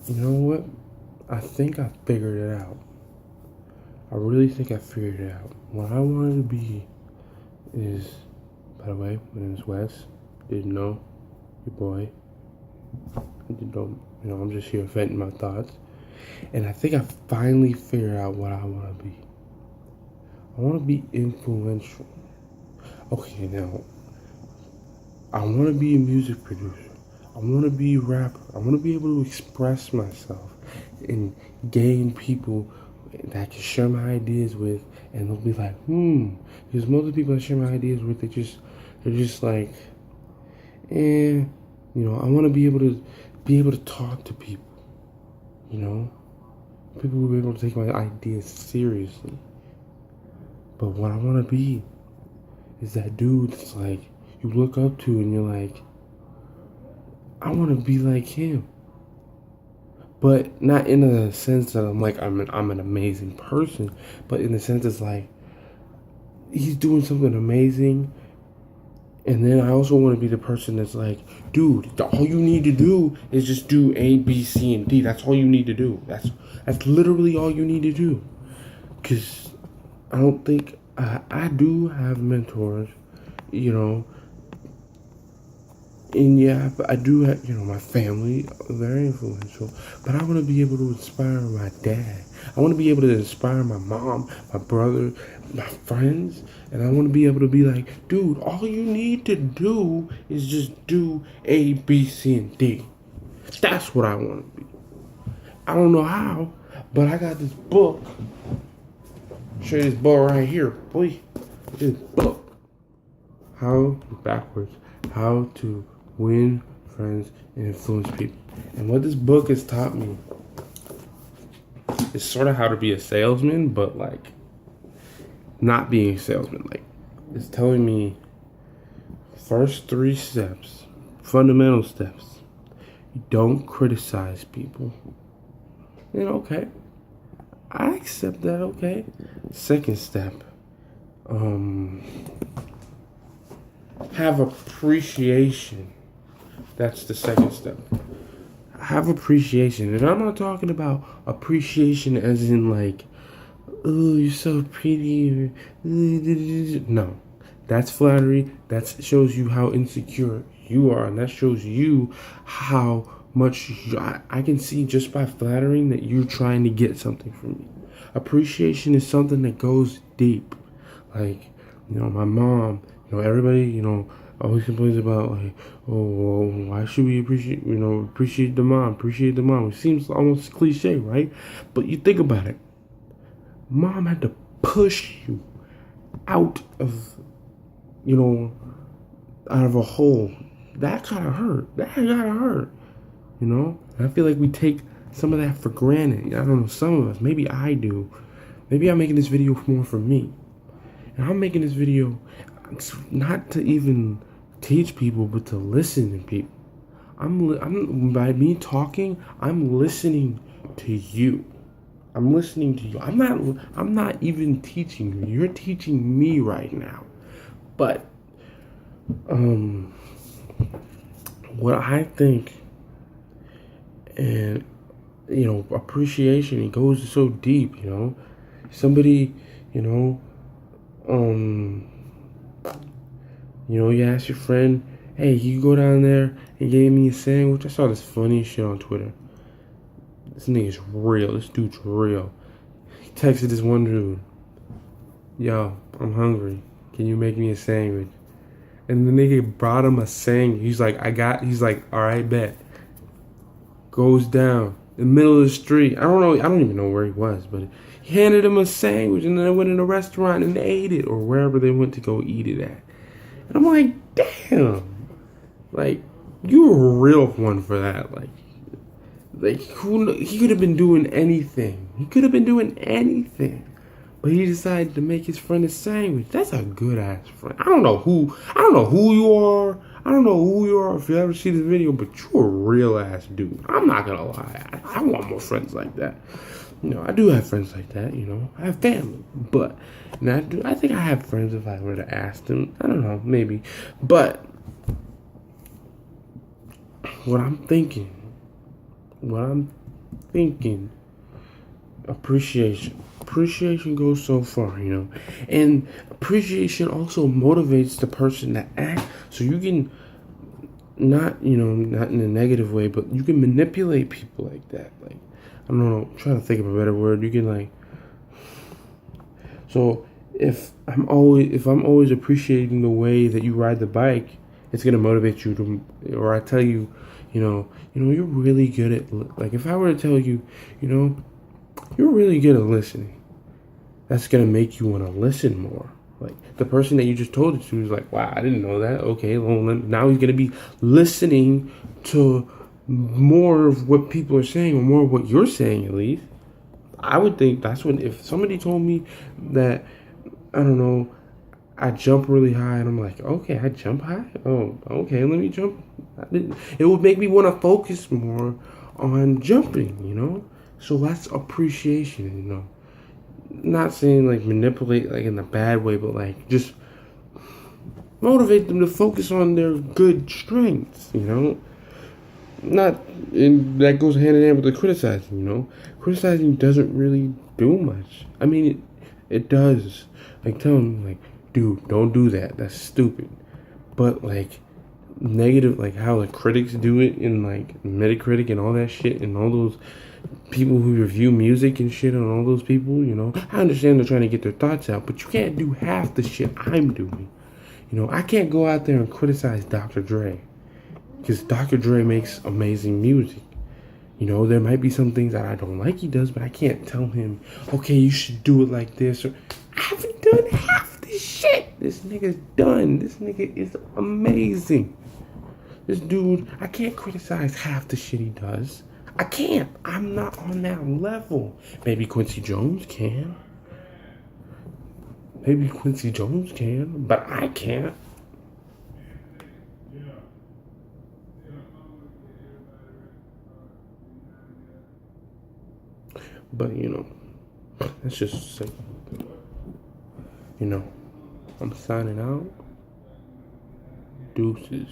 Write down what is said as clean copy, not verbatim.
You know what? I think I figured it out. I really think I figured it out. What I wanted to be is, by the way, my name is Wes. Didn't know, your boy. Didn't know, I'm just here venting my thoughts. And I think I finally figured out what I want to be. I want to be influential. Okay, now, I want to be a music producer. I want to be a rapper. I want to be able to express myself and gain people that I can share my ideas with, and they'll be like, Because most of the people I share my ideas with, they're just like, I want to be able to talk to people. You know, people will be able to take my ideas seriously. But what I want to be is that dude that's like you look up to, and you're like, I want to be like him. But not in a sense that I'm an amazing person, but in the sense it's like he's doing something amazing, and then I also want to be the person that's like, dude, all you need to do is just do A, B, C, and D. That's all you need to do. That's literally all you need to do. Cause I don't think I do have mentors, you know, and yeah, I do have, my family, very influential. But I want to be able to inspire my dad. I want to be able to inspire my mom, my brother, my friends. And I want to be able to be like, dude, all you need to do is just do A, B, C, and D. That's what I want to be. I don't know how, but I got this book. Show you this book right here, boy. This book. How to win friends and influence people. And what this book has taught me is sort of how to be a salesman, but like not being a salesman. Like it's telling me first 3 steps, fundamental steps. You don't criticize people. And okay, I accept that. Okay. Second step, have appreciation. That's the second step. Have appreciation. And I'm not talking about appreciation as in like, oh, you're so pretty. No. That's flattery. That shows you how insecure you are. And that shows you how much I can see just by flattering that you're trying to get something from me. Appreciation is something that goes deep. Like, my mom, everybody, always complains about like, oh, well, why should we appreciate the mom, appreciate the mom. It seems almost cliche, right? But you think about it. Mom had to push you out of, out of a hole. That kind of hurt. That gotta hurt. And I feel like we take some of that for granted. I don't know, some of us. Maybe I do. Maybe I'm making this video more for me. And I'm making this video not to even teach people, but to listen to people. I'm by me talking, I'm listening to you. I'm listening to you. I'm not even teaching you. You're teaching me right now. But what I think, and appreciation, it goes so deep. Somebody, you ask your friend, hey, you go down there and gave me a sandwich. I saw this funny shit on Twitter. This nigga's real. This dude's real. He texted this one dude, yo, I'm hungry. Can you make me a sandwich? And the nigga brought him a sandwich. He's like, all right, bet. Goes down in the middle of the street. I don't even know where he was, but he handed him a sandwich, and then they went in a restaurant and ate it, or wherever they went to go eat it at. And I'm like, damn, like, you a real one for that. Like he could have been doing anything. But he decided to make his friend a sandwich. That's a good ass friend. I don't know who you are. I don't know who you are if you ever see this video, but you're a real ass dude. I'm not gonna lie. I want more friends like that. I do have friends like that. I have family, but I think I have friends if I were to ask them. I don't know, maybe. But what I'm thinking, what I'm thinking. Appreciation goes so far, and appreciation also motivates the person to act. So you can not in a negative way, but you can manipulate people like that. Like, I don't know, I'm trying to think of a better word. You can like, so if I'm always appreciating the way that you ride the bike, it's gonna motivate you to. Or I tell you, you're really good at, like, if I were to tell you, you're really good at listening, that's gonna make you want to listen more. Like, the person that you just told it to is like, wow, I didn't know that. Okay, well, now he's gonna be listening to more of what people are saying, or more of what you're saying, at least. I would think that's when, if somebody told me that, I don't know, I jump really high, and I'm like, okay, I jump high. Oh, okay, let me jump. It would make me want to focus more on jumping. So that's appreciation. Not saying like manipulate like in a bad way, but like just motivate them to focus on their good strengths. Not, and that goes hand in hand with the criticizing. Criticizing doesn't really do much. I mean, it does. Like, tell them, like, dude, don't do that. That's stupid. But like, negative, like how the critics do it in like Metacritic and all that shit, and all those people who review music and shit, and all those people. I understand they're trying to get their thoughts out, but you can't do half the shit I'm doing. I can't go out there and criticize Dr. Dre, because Dr. Dre makes amazing music. There might be some things that I don't like he does, but I can't tell him, okay, you should do it like this. Or, I haven't done half this shit this nigga's done. This nigga is amazing. This dude, I can't criticize half the shit he does. I can't. I'm not on that level. Maybe Quincy Jones can. But I can't. But that's just sick. I'm signing out. Deuces.